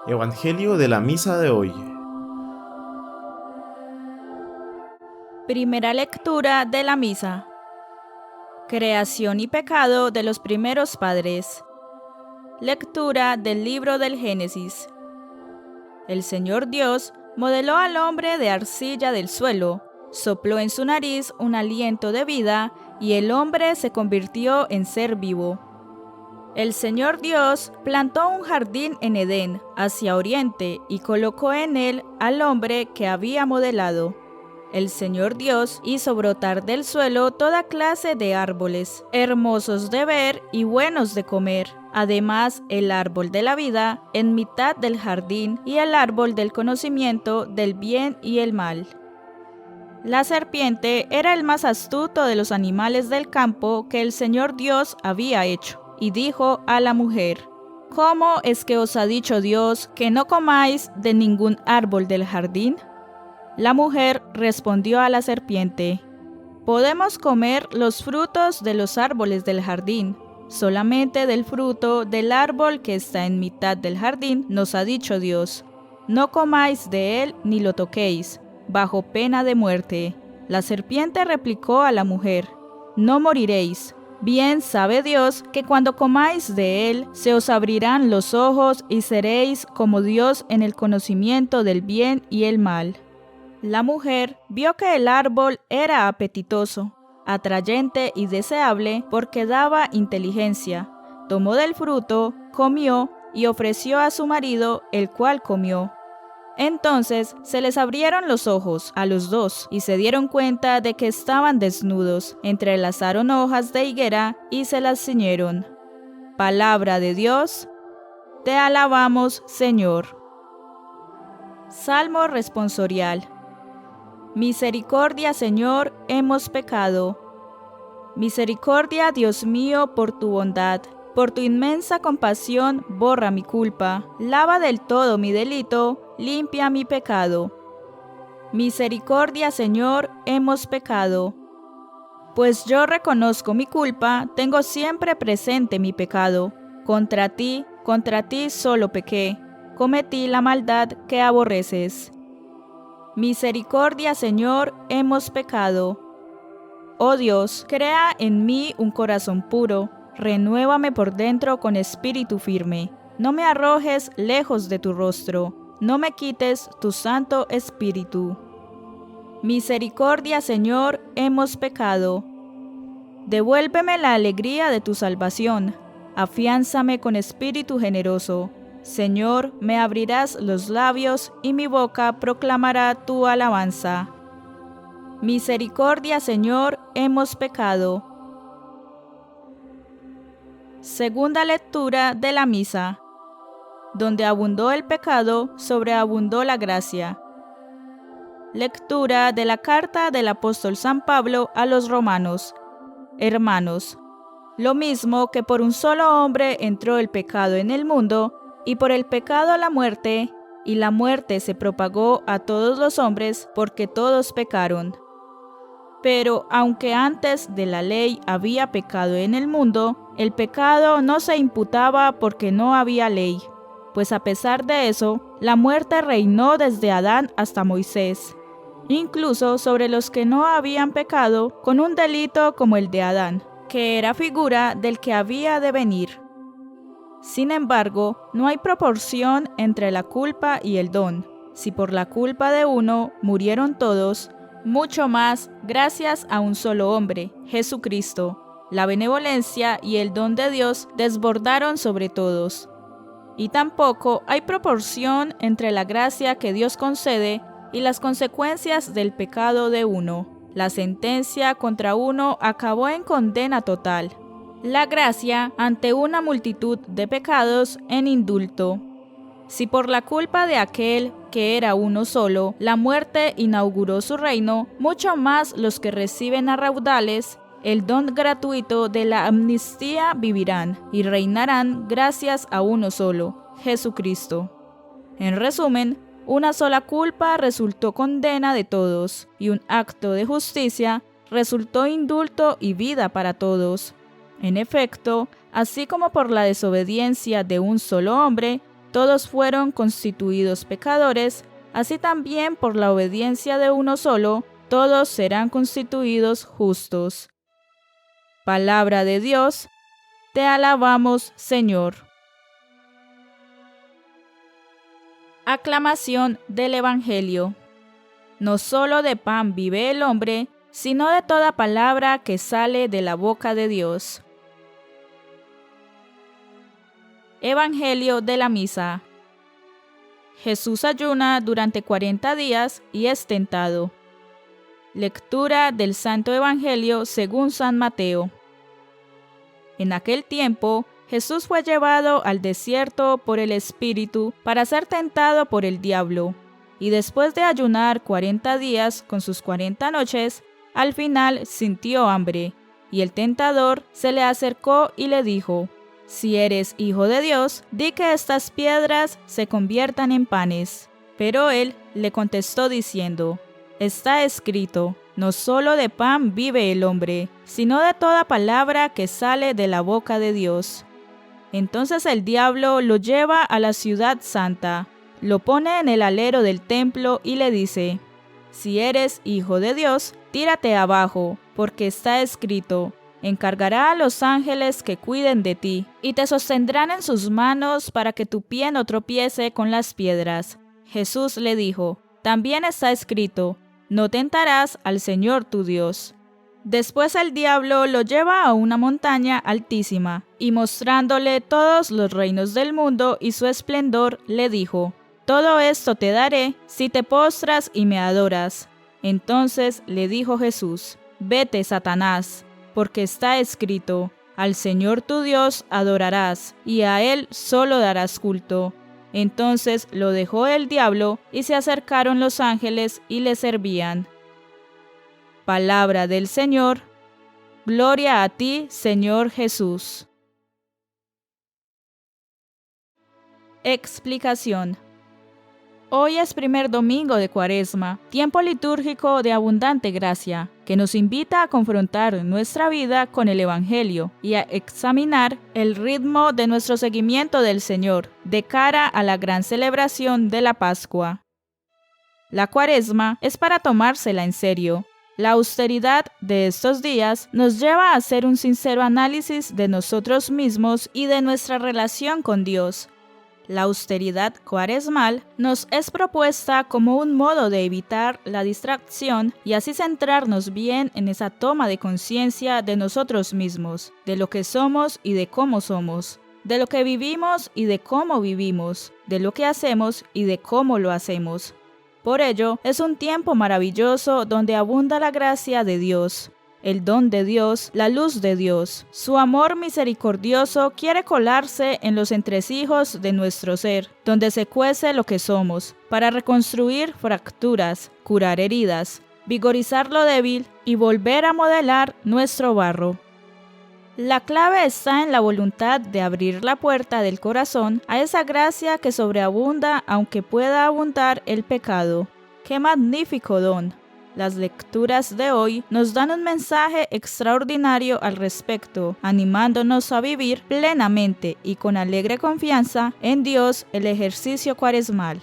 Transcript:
Evangelio de la misa de hoy. Primera lectura de la misa. Creación y pecado de los primeros padres. Lectura del libro del Génesis. El Señor Dios modeló al hombre de arcilla del suelo, sopló en su nariz un aliento de vida y el hombre se convirtió en ser vivo. El Señor Dios plantó un jardín en Edén, hacia oriente, y colocó en él al hombre que había modelado. El Señor Dios hizo brotar del suelo toda clase de árboles, hermosos de ver y buenos de comer. Además, el árbol de la vida en mitad del jardín y el árbol del conocimiento del bien y el mal. La serpiente era el más astuto de los animales del campo que el Señor Dios había hecho, y dijo a la mujer: ¿Cómo es que os ha dicho Dios que no comáis de ningún árbol del jardín? La mujer respondió a la serpiente: Podemos comer los frutos de los árboles del jardín, solamente del fruto del árbol que está en mitad del jardín nos ha dicho Dios: No comáis de él ni lo toquéis, bajo pena de muerte. La serpiente replicó a la mujer: No moriréis. Bien sabe Dios que cuando comáis de él, se os abrirán los ojos y seréis como Dios en el conocimiento del bien y el mal. La mujer vio que el árbol era apetitoso, atrayente y deseable porque daba inteligencia. Tomó del fruto, comió y ofreció a su marido, el cual comió. Entonces se les abrieron los ojos a los dos y se dieron cuenta de que estaban desnudos. Entrelazaron hojas de higuera y se las ciñeron. Palabra de Dios. Te alabamos, Señor. Salmo responsorial. Misericordia, Señor, hemos pecado. Misericordia, Dios mío, por tu bondad. Por tu inmensa compasión, borra mi culpa. Lava del todo mi delito, limpia mi pecado. Misericordia, Señor, hemos pecado. Pues yo reconozco mi culpa, tengo siempre presente mi pecado. Contra ti solo pequé. Cometí la maldad que aborreces. Misericordia, Señor, hemos pecado. Oh Dios, crea en mí un corazón puro, renuévame por dentro con espíritu firme. No me arrojes lejos de tu rostro, no me quites tu santo espíritu. Misericordia, Señor, hemos pecado. Devuélveme la alegría de tu salvación, afiánzame con espíritu generoso. Señor, me abrirás los labios y mi boca proclamará tu alabanza. Misericordia, Señor, hemos pecado. Segunda lectura de la misa. Donde abundó el pecado, sobreabundó la gracia. Lectura de la carta del apóstol San Pablo a los romanos. Hermanos, lo mismo que por un solo hombre entró el pecado en el mundo, y por el pecado la muerte, y la muerte se propagó a todos los hombres porque todos pecaron. Pero aunque antes de la ley había pecado en el mundo, el pecado no se imputaba porque no había ley, pues a pesar de eso, la muerte reinó desde Adán hasta Moisés, incluso sobre los que no habían pecado con un delito como el de Adán, que era figura del que había de venir. Sin embargo, no hay proporción entre la culpa y el don. Si por la culpa de uno murieron todos, mucho más gracias a un solo hombre, Jesucristo. La benevolencia y el don de Dios desbordaron sobre todos. Y tampoco hay proporción entre la gracia que Dios concede y las consecuencias del pecado de uno. La sentencia contra uno acabó en condena total. La gracia ante una multitud de pecados en indulto. Si por la culpa de aquel que era uno solo, la muerte inauguró su reino, mucho más los que reciben a raudales el don gratuito de la amnistía vivirán y reinarán gracias a uno solo, Jesucristo. En resumen, una sola culpa resultó condena de todos, y un acto de justicia resultó indulto y vida para todos. En efecto, así como por la desobediencia de un solo hombre, todos fueron constituidos pecadores, así también por la obediencia de uno solo, todos serán constituidos justos. Palabra de Dios, te alabamos, Señor. Aclamación del Evangelio. No solo de pan vive el hombre, sino de toda palabra que sale de la boca de Dios. Evangelio de la Misa. Jesús ayuna durante 40 días y es tentado. Lectura del Santo Evangelio según San Mateo. En aquel tiempo, Jesús fue llevado al desierto por el Espíritu para ser tentado por el diablo, y después de ayunar 40 días con sus 40 noches, al final sintió hambre, y el tentador se le acercó y le dijo: «Si eres hijo de Dios, di que estas piedras se conviertan en panes». Pero él le contestó diciendo: «Está escrito, no solo de pan vive el hombre, sino de toda palabra que sale de la boca de Dios». Entonces el diablo lo lleva a la ciudad santa, lo pone en el alero del templo y le dice: «Si eres hijo de Dios, tírate abajo, porque está escrito, encargará a los ángeles que cuiden de ti, y te sostendrán en sus manos para que tu pie no tropiece con las piedras». Jesús le dijo: «También está escrito, no tentarás al Señor tu Dios». Después el diablo lo lleva a una montaña altísima, y mostrándole todos los reinos del mundo y su esplendor, le dijo: «Todo esto te daré si te postras y me adoras». Entonces le dijo Jesús: «Vete, Satanás, porque está escrito, al Señor tu Dios adorarás, y a Él solo darás culto». Entonces lo dejó el diablo, y se acercaron los ángeles y le servían. Palabra del Señor. Gloria a ti, Señor Jesús. Explicación. Hoy es primer domingo de Cuaresma, tiempo litúrgico de abundante gracia, que nos invita a confrontar nuestra vida con el Evangelio y a examinar el ritmo de nuestro seguimiento del Señor de cara a la gran celebración de la Pascua. La Cuaresma es para tomársela en serio. La austeridad de estos días nos lleva a hacer un sincero análisis de nosotros mismos y de nuestra relación con Dios. La austeridad cuaresmal nos es propuesta como un modo de evitar la distracción y así centrarnos bien en esa toma de conciencia de nosotros mismos, de lo que somos y de cómo somos, de lo que vivimos y de cómo vivimos, de lo que hacemos y de cómo lo hacemos. Por ello, es un tiempo maravilloso donde abunda la gracia de Dios, el don de Dios, la luz de Dios. Su amor misericordioso quiere colarse en los entresijos de nuestro ser, donde se cuece lo que somos, para reconstruir fracturas, curar heridas, vigorizar lo débil y volver a modelar nuestro barro. La clave está en la voluntad de abrir la puerta del corazón a esa gracia que sobreabunda aunque pueda abundar el pecado. ¡Qué magnífico don! Las lecturas de hoy nos dan un mensaje extraordinario al respecto, animándonos a vivir plenamente y con alegre confianza en Dios el ejercicio cuaresmal.